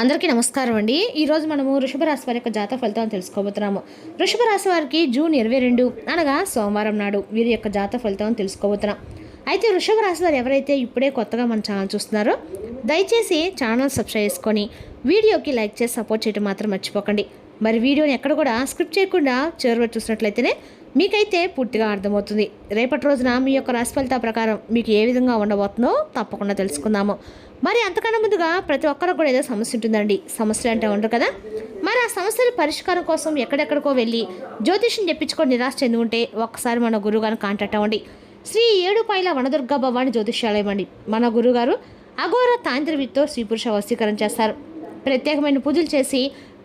అందరికీ నమస్కారం అండి. ఈరోజు మనము వృషభ రాశి వారి యొక్క జాతక ఫలితాలను తెలుసుకోబోతున్నాము. వృషభ రాశి వారికి జూన్ 22 అనగా సోమవారం నాడు వీరి యొక్క జాతక ఫలితాలను తెలుసుకోబోతున్నాం. అయితే వృషభ రాశి వారు ఎవరైతే ఇప్పుడే కొత్తగా మన ఛానల్ చూస్తున్నారో దయచేసి ఛానల్ సబ్స్క్రైబ్ చేసుకొని వీడియోకి లైక్ చేసి సపోర్ట్ చేయడం మాత్రం మర్చిపోకండి. మరి వీడియోని ఎక్కడ కూడా స్క్రిప్ట్ చేయకుండా చివరి చూసినట్లయితేనే మీకైతే పూర్తిగా అర్థమవుతుంది. రేపటి రోజున మీ యొక్క రాశి ఫలితాల ప్రకారం మీకు ఏ విధంగా ఉండబోతుందో తప్పకుండా తెలుసుకుందాము. మరి అంతకన్నా ముందుగా ప్రతి ఒక్కరు కూడా ఏదో సమస్య ఉంటుందండి. సమస్యలు అంటే ఉండరు కదా. మరి ఆ సమస్యల పరిష్కారం కోసం ఎక్కడెక్కడికో వెళ్ళి జ్యోతిష్యం చెప్పించుకొని నిరాశ చెంది ఉంటే ఒక్కసారి మన గురువుగారిని కాంటాక్ట్ అవ్వండి. శ్రీ ఏడుపాయల వనదుర్గా భవాని జ్యోతిష్యాలయం అండి. మన గురుగారు అఘోర తాంత్రికతో స్త్రీ పురుష వశీకరణ చేస్తారు. ప్రత్యేకమైన పూజలు చేసి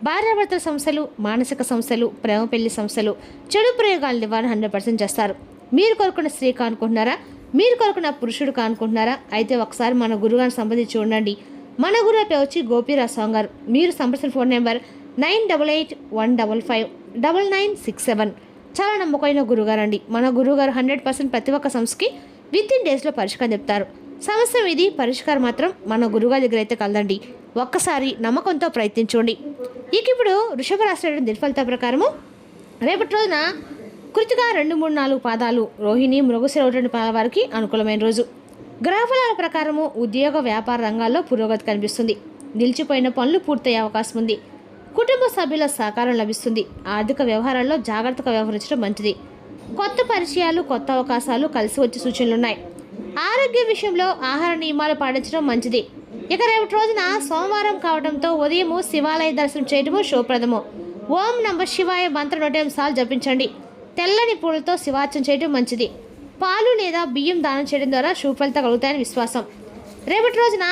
భార్యాభర్తల సమస్యలు, మానసిక సమస్యలు, ప్రేమ పెళ్లి సమస్యలు, చెడు ప్రయోగాల నివారణ 100% చేస్తారు. మీరు కోరుకున్న స్త్రీ కానుకుంటున్నారా? మీరు కోరుకున్న పురుషుడు కానుకుంటున్నారా? అయితే ఒకసారి మన గురుగారిని సంబంధించి ఉండండి. మన గురువు పేరు వచ్చి గోపీరాజ్ స్వామి గారు. మీరు సంప్రదించిన ఫోన్ నెంబర్ 9881559967. చాలా నమ్మకమైన గురుగారు అండి. మన గురువుగారు 100% ప్రతి ఒక్క సమస్యకి విత్-ఇన్ డేస్లో పరిష్కారం చెప్తారు. సమస్య ఇది, పరిష్కారం మాత్రం మన గురుగారి దగ్గర అయితే కలదండి. ఒక్కసారి నమ్మకంతో ప్రయత్నించండి. ఇప్పుడు వృషభ రాశి దినఫలితాల ప్రకారము రేపటి రోజున కృతిక 2, 3, 4 పాదాలు, రోహిణి, మృగశిర 2 పాదాల వారికి అనుకూలమైన రోజు. గ్రహఫలాల ప్రకారము ఉద్యోగ వ్యాపార రంగాల్లో పురోగతి కనిపిస్తుంది. నిలిచిపోయిన పనులు పూర్తయ్యే అవకాశం ఉంది. కుటుంబ సభ్యుల సహకారం లభిస్తుంది. ఆర్థిక వ్యవహారాల్లో జాగ్రత్తగా వ్యవహరించడం మంచిది. కొత్త పరిచయాలు, కొత్త అవకాశాలు కలిసి వచ్చే సూచనలున్నాయి. ఆరోగ్య విషయంలో ఆహార నియమాలు పాటించడం మంచిది. రేపటి రోజున సోమవారం కావడంతో ఉదయము శివాలయ దర్శనం చేయడము శుభప్రదము. ఓం నమ శివాయ మంత్ర 108 సార్లు జపించండి. తెల్లని పూలతో శివార్చన చేయడం మంచిది. పాలు లేదా బియ్యం దానం చేయడం ద్వారా శుభఫలితాలు కలుగుతాయని విశ్వాసం. రేపటి రోజున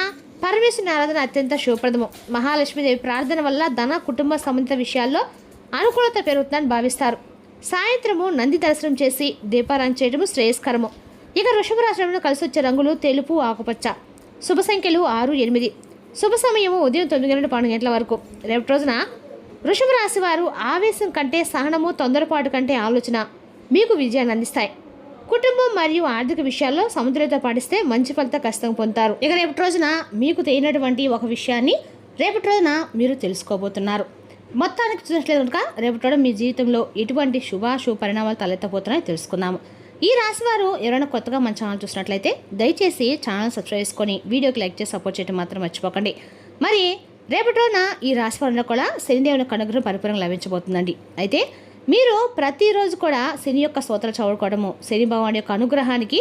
పరమేశ్వరుని ఆరాధన అత్యంత శుభప్రదము. మహాలక్ష్మీదేవి ప్రార్థన వల్ల ధన, కుటుంబ సంబంధిత విషయాల్లో అనుకూలత పెరుగుతుందని భావిస్తారు. సాయంత్రము నంది దర్శనం చేసి దీపారాధన చేయడము శ్రేయస్కరము. వృషభ రాశిలో కలిసి వచ్చే రంగులు తెలుపు, ఆకుపచ్చ. శుభ సంఖ్యలు 6, 8. శుభ సమయము ఉదయం 9 గంటల 12 గంటల వరకు. రేపటి రోజున వృషభ రాశి వారు ఆవేశం కంటే సహనము, తొందరపాటు కంటే ఆలోచన మీకు విజయాన్ని అందిస్తాయి. కుటుంబం మరియు ఆర్థిక విషయాల్లో సమతుల్యత పాటిస్తే మంచి ఫలితం ఖచ్చితంగా పొందుతారు. రేపటి రోజున మీకు తెలియనటువంటి ఒక విషయాన్ని రేపటి రోజున మీరు తెలుసుకోబోతున్నారు. మొత్తానికి చూసినట్లేదు కనుక రేపటి రోజున మీ జీవితంలో ఎటువంటి శుభ పరిణామాలు తలెత్తబోతున్నాయో తెలుసుకుందాము. ఈ రాశి వారు ఎవరైనా కొత్తగా మన ఛానల్ చూసినట్లయితే దయచేసి ఛానల్ సబ్స్క్రైబ్ చేసుకొని వీడియోకి లైక్ చేసి సపోర్ట్ చేయడం మాత్రం మర్చిపోకండి. మరి రేపటి రోజున ఈ రాశి వారిలో కూడా శనిదేవుని అనుగ్రహం పరిపూర్ణంగా లభించబోతుందండి. అయితే మీరు ప్రతిరోజు కూడా శని యొక్క స్తోత్రాలు చదువుకోవడము, శని భగవాన్ యొక్క అనుగ్రహానికి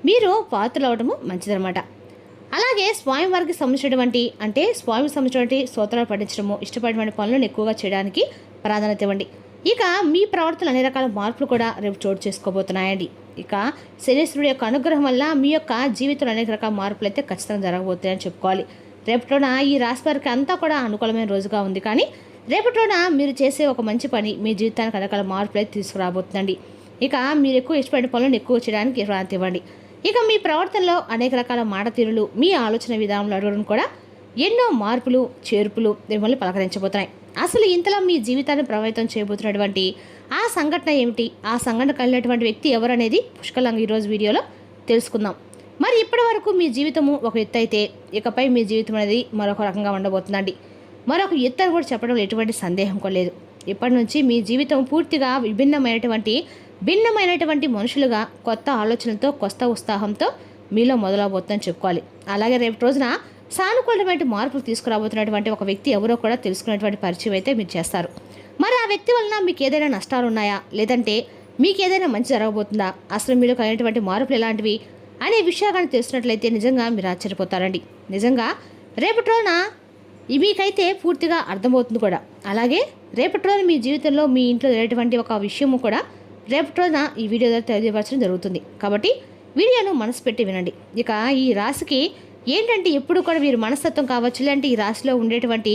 మీరు పాత్రలు అవ్వడము మంచిదన్నమాట. అలాగే స్వామివారికి సంబంధించినటువంటి సంబంధించినటువంటి స్తోత్రాలు పఠించడము, ఇష్టపడిన పనులను ఎక్కువగా చేయడానికి ప్రాధాన్యత ఇవ్వండి. మీ ప్రవర్తన అన్ని రకాల మార్పులు కూడా రేపు చోటు చేసుకోబోతున్నాయండి. శనీశ్వరుడు యొక్క అనుగ్రహం వల్ల మీ యొక్క జీవితంలో అనేక రకాల మార్పులు అయితే ఖచ్చితంగా జరగబోతున్నాయని చెప్పుకోవాలి. రేపటిలోన ఈ రాశి వారికి అంతా కూడా అనుకూలమైన రోజుగా ఉంది. కానీ రేపటిలోన మీరు చేసే ఒక మంచి పని మీ జీవితానికి రకాల మార్పులు అయితే తీసుకురాబోతుందండి. మీరు ఎక్కువ ఇష్టపడిన పనులను ఎక్కువ చేయడానికి ప్రాధాన్యత ఇవ్వండి. మీ ప్రవర్తనలో అనేక రకాల మాట తీరులు, మీ ఆలోచన విధానంలో అడగడం కూడా ఎన్నో మార్పులు, చేర్పులు మిమ్మల్ని పలకరించబోతున్నాయి. అసలు ఇంతలో మీ జీవితాన్ని ప్రభావితం చేయబోతున్నటువంటి ఆ సంఘటన ఏమిటి, ఆ సంఘటన కలిగినటువంటి వ్యక్తి ఎవరనేది పుష్కలంగా ఈరోజు వీడియోలో తెలుసుకుందాం. మరి ఇప్పటి వరకు మీ జీవితము ఒక ఎత్తు అయితే ఇకపై మీ జీవితం అనేది మరొక రకంగా ఉండబోతుందండి. మరొక ఎత్తు అని కూడా చెప్పడంలో ఎటువంటి సందేహం కూడా లేదు. ఇప్పటి నుంచి మీ జీవితం పూర్తిగా భిన్నమైనటువంటి మనుషులుగా కొత్త ఆలోచనలతో, కొత్త ఉత్సాహంతో మీలో మొదలవబోతుందని చెప్పుకోవాలి. అలాగే రేపటి రోజున సానుకూలమైన మార్పులు తీసుకురాబోతున్నటువంటి ఒక వ్యక్తి ఎవరో కూడా తెలుసుకునేటువంటి పరిచయం అయితే మీరు చేస్తారు. మరి ఆ వ్యక్తి వలన మీకు ఏదైనా నష్టాలు ఉన్నాయా, లేదంటే మీకు ఏదైనా మంచి జరగబోతుందా, అసలు మీలో కలిగినటువంటి మార్పులు ఎలాంటివి అనే విషయాలు కానీ తెలుసుకున్నట్లయితే నిజంగా మీరు ఆశ్చర్యపోతారండి. నిజంగా రేపటి రోజున మీకైతే పూర్తిగా అర్థమవుతుంది కూడా. అలాగే రేపటి రోజున మీ జీవితంలో మీ ఇంట్లో జరిగేటువంటి ఒక విషయము కూడా రేపటి రోజున ఈ వీడియో ద్వారా తెలియపరచడం జరుగుతుంది. కాబట్టి వీడియోను మనసు పెట్టి వినండి. ఈ రాశికి ఏంటంటే ఎప్పుడు కూడా వీరు మనస్తత్వం కావచ్చు, లేదంటే ఈ రాశిలో ఉండేటువంటి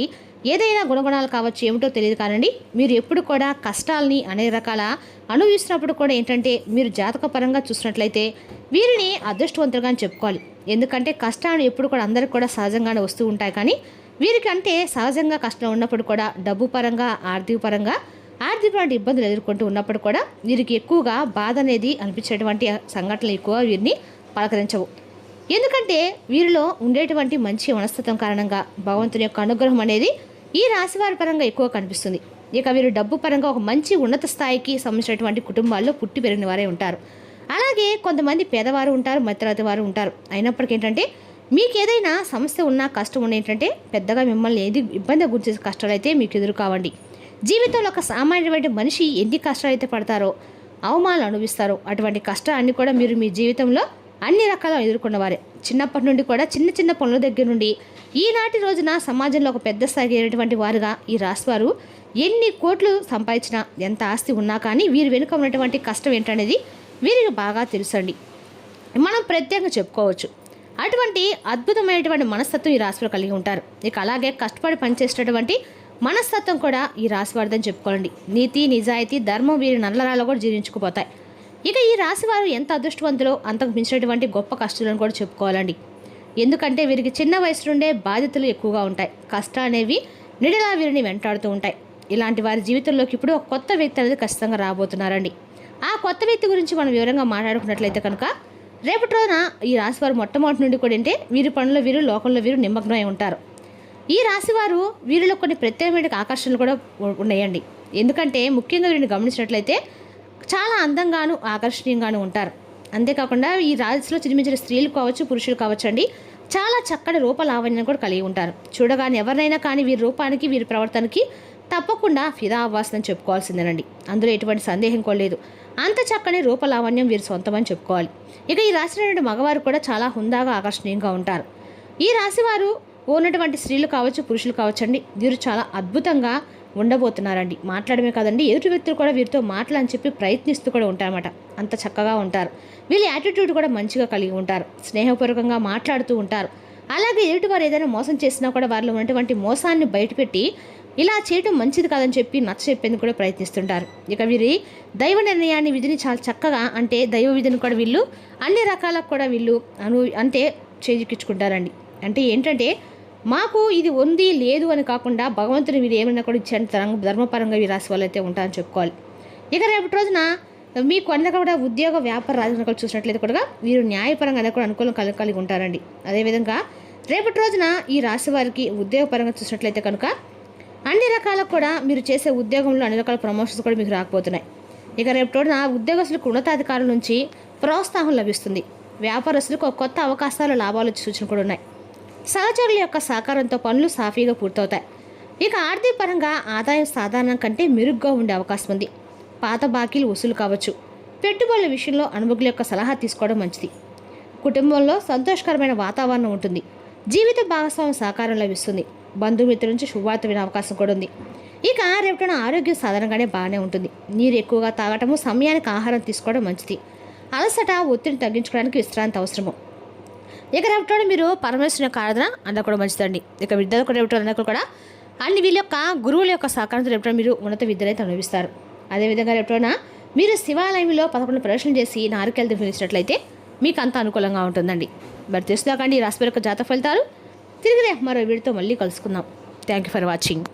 ఏదైనా గుణగుణాలు కావచ్చు, ఏమిటో తెలియదు కానండి, మీరు ఎప్పుడు కూడా కష్టాలని అనేక రకాల అనుభవిస్తున్నప్పుడు కూడా ఏంటంటే మీరు జాతకపరంగా చూసినట్లయితే వీరిని అదృష్టవంతులుగా చెప్పుకోవాలి. ఎందుకంటే కష్టాలు ఎప్పుడు కూడా అందరికి కూడా సహజంగానే వస్తూ ఉంటాయి. కానీ వీరికి అంటే సహజంగా కష్టం ఉన్నప్పుడు కూడా డబ్బు పరంగా, ఆర్థికమైన ఇబ్బందులు ఎదుర్కొంటూ ఉన్నప్పుడు కూడా వీరికి ఎక్కువగా బాధ అనేది అనిపించేటువంటి సంఘటనలు ఎక్కువ వీరిని పలకరించవు. ఎందుకంటే వీరిలో ఉండేటువంటి మంచి మనస్తత్వం కారణంగా భగవంతుని యొక్క అనుగ్రహం అనేది ఈ రాశివారి పరంగా ఎక్కువ కనిపిస్తుంది. ఇక వీరు డబ్బు పరంగా ఒక మంచి ఉన్నత స్థాయికి సంబంధించినటువంటి కుటుంబాల్లో పుట్టి పెరిగిన వారే ఉంటారు. అలాగే కొంతమంది పేదవారు ఉంటారు, మధ్యతరగతి వారు ఉంటారు. అయినప్పటికీ ఏంటంటే మీకు ఏదైనా సమస్య ఉన్నా కష్టం ఉన్న ఏంటంటే పెద్దగా మిమ్మల్ని ఏది ఇబ్బంది గురించే కష్టాలు అయితే మీకు ఎదురు కావండి. జీవితంలో ఒక సామాన్యమైన మనిషి ఎన్ని కష్టాలు అయితే పడతారో, అవమానాలు అనుభవిస్తారో అటువంటి కష్టాలన్నీ కూడా మీరు మీ జీవితంలో అన్ని రకాలుగా ఎదుర్కొన్నవారే. చిన్నప్పటి నుండి కూడా చిన్న చిన్న పనుల దగ్గర నుండి ఈనాటి రోజున సమాజంలో ఒక పెద్ద స్థాయికి ఎగిరేటువంటి వారుగా ఈ రాశివారు ఎన్ని కోట్లు సంపాదించినా, ఎంత ఆస్తి ఉన్నా కానీ వీరు వెనుక ఉన్నటువంటి కష్టం ఏంటనేది వీరికి బాగా తెలుసండి. మనం ప్రత్యేకంగా చెప్పుకోవచ్చు. అటువంటి అద్భుతమైనటువంటి మనస్తత్వం ఈ రాశివారు కలిగి ఉంటారు. ఇక అలాగే కష్టపడి పనిచేసేటటువంటి మనస్తత్వం కూడా ఈ రాశివారిదని చెప్పుకోవాలండి. నీతి, నిజాయితీ, ధర్మం వీరి నల్లరాలు కూడా జీర్ణించుకుపోతాయి. ఇక ఈ రాశివారు ఎంత అదృష్టవంతులో అంతకు మించినటువంటి గొప్ప కష్టాలను కూడా చెప్పుకోవాలండి. ఎందుకంటే వీరికి చిన్న వయసు నుండే బాధ్యతలు ఎక్కువగా ఉంటాయి. కష్టాలు అనేవి నిడలా వీరిని వెంటాడుతూ ఉంటాయి. ఇలాంటి వారి జీవితంలోకి ఇప్పుడు ఒక కొత్త వ్యక్తి అనేది ఖచ్చితంగా రాబోతున్నారండి. ఆ కొత్త వ్యక్తి గురించి మనం వివరంగా మాట్లాడుకున్నట్లయితే కనుక రేపటి రోజున ఈ రాశివారు మొట్టమొదటి నుండి కూడా అంటే వీరి పనుల్లో వీరు, లోకంలో వీరు నిమగ్నమై ఉంటారు. ఈ రాశివారు వీరిలో కొన్ని ప్రత్యేకమైన ఆకర్షణలు కూడా ఉన్నాయండి. ఎందుకంటే ముఖ్యంగా వీరిని గమనించినట్లయితే చాలా అందంగాను ఆకర్షణీయంగాను ఉంటారు. అంతేకాకుండా ఈ రాశిలో చిన్న స్త్రీలు కావచ్చు, పురుషులు కావచ్చు అండి, చాలా చక్కటి రూప లావణ్యం కూడా కలిగి ఉంటారు. చూడగానే ఎవరినైనా కానీ వీరి రూపానికి, వీరి ప్రవర్తనకి తప్పకుండా ఫిదా అవ్వాల్సిందని చెప్పుకోవాల్సిందేనండి. అందులో ఎటువంటి సందేహం కూడా లేదు. అంత చక్కని రూపలావణ్యం వీరి సొంతమని చెప్పుకోవాలి. ఇక ఈ రాశిలో మగవారు కూడా చాలా హుందాగా ఆకర్షణీయంగా ఉంటారు. ఈ రాశివారు ఉన్నటువంటి స్త్రీలు కావచ్చు, పురుషులు కావచ్చండి, వీరు చాలా అద్భుతంగా ఉండబోతున్నారండి. మాట్లాడమే కాదండి, ఎదుటి వ్యక్తులు కూడా వీరితో మాట్లాడని చెప్పి ప్రయత్నిస్తూ కూడా ఉంటారన్నమాట. అంత చక్కగా ఉంటారు. వీళ్ళ యాటిట్యూడ్ కూడా మంచిగా కలిగి ఉంటారు. స్నేహపూర్వకంగా మాట్లాడుతూ ఉంటారు. అలాగే ఎదుటివారు ఏదైనా మోసం చేసినా కూడా వారిలో ఉన్నటువంటి మోసాన్ని బయటపెట్టి ఇలా చేయడం మంచిది కాదని చెప్పి నచ్చ చెప్పేందుకు కూడా ప్రయత్నిస్తుంటారు. ఇక వీరి దైవ నిర్ణయాన్ని, విధిని చాలా చక్కగా అంటే దైవ విధిని కూడా వీళ్ళు అన్ని రకాలకు కూడా వీళ్ళు అంటే చేజిక్కించుకుంటారండి. అంటే ఏంటంటే మాకు ఇది ఉంది లేదు అని కాకుండా భగవంతుని వీరు ఏమైనా కూడా ఇచ్చే ధర్మపరంగా వీరు రాశి వాళ్ళు అయితే ఉంటారని చెప్పుకోవాలి. ఇక రేపటి రోజున మీకు అన్న కూడా ఉద్యోగ వ్యాపార రాజకీయాలు చూసినట్లయితే కూడా వీరు న్యాయపరంగా కూడా అనుకూలం కలిగి ఉంటారండి. అదేవిధంగా రేపటి రోజున ఈ రాశి వారికి ఉద్యోగపరంగా చూసినట్లయితే కనుక అన్ని రకాలకు కూడా మీరు చేసే ఉద్యోగంలో అన్ని రకాల ప్రమోషన్స్ కూడా మీకు రాకపోతున్నాయి. ఇక రేపటి రోజున ఉద్యోగస్తులకు ఉన్నతాధికారుల నుంచి ప్రోత్సాహం లభిస్తుంది. వ్యాపారస్తులకు ఒక కొత్త అవకాశాలు, లాభాలు సూచన కూడా ఉన్నాయి. సహచరుల యొక్క సహకారంతో పనులు సాఫీగా పూర్తవుతాయి. ఇక ఆర్థిక పరంగా ఆదాయం సాధారణం కంటే మెరుగ్గా ఉండే అవకాశం ఉంది. పాత బాకీలు వసూలు కావచ్చు. పెట్టుబడుల విషయంలో అనుభవుల యొక్క సలహా తీసుకోవడం మంచిది. కుటుంబంలో సంతోషకరమైన వాతావరణం ఉంటుంది. జీవిత భాగస్వామ్య సహకారం లభిస్తుంది. బంధుమిత్రుల నుంచి శుభవార్త వినే అవకాశం కూడా ఉంది. ఇక రేపటిన ఆరోగ్యం సాధారణంగానే బాగానే ఉంటుంది. నీరు ఎక్కువగా తాగటము, సమయానికి ఆహారం తీసుకోవడం మంచిది. అలసట, ఒత్తిడిని తగ్గించుకోవడానికి విశ్రాంతి అవసరము. ఇక రేపటి మీరు పరమేశ్వరుని యొక్క ఆరాధన అన్న కూడా మంచిదండి. ఇక విద్యార్థులు రేపటి అన్నప్పుడు కూడా అన్ని వీళ్ళ యొక్క గురువుల యొక్క సహకారంతో రేపటి మీరు ఉన్నత విద్యను అయితే అనుభవిస్తారు. అదేవిధంగా రేపటిన మీరు శివాలయంలో 11 ప్రదర్శనలు చేసి నారికేలు తినిపించినట్లయితే మీకు అంత అనుకూలంగా ఉంటుందండి. మరి తెలుసుదాకండి ఈ రాశి యొక్క జాతక ఫలితాలు. తిరిగి మరో వీడితో మళ్ళీ కలుసుకుందాం. Thank you for watching.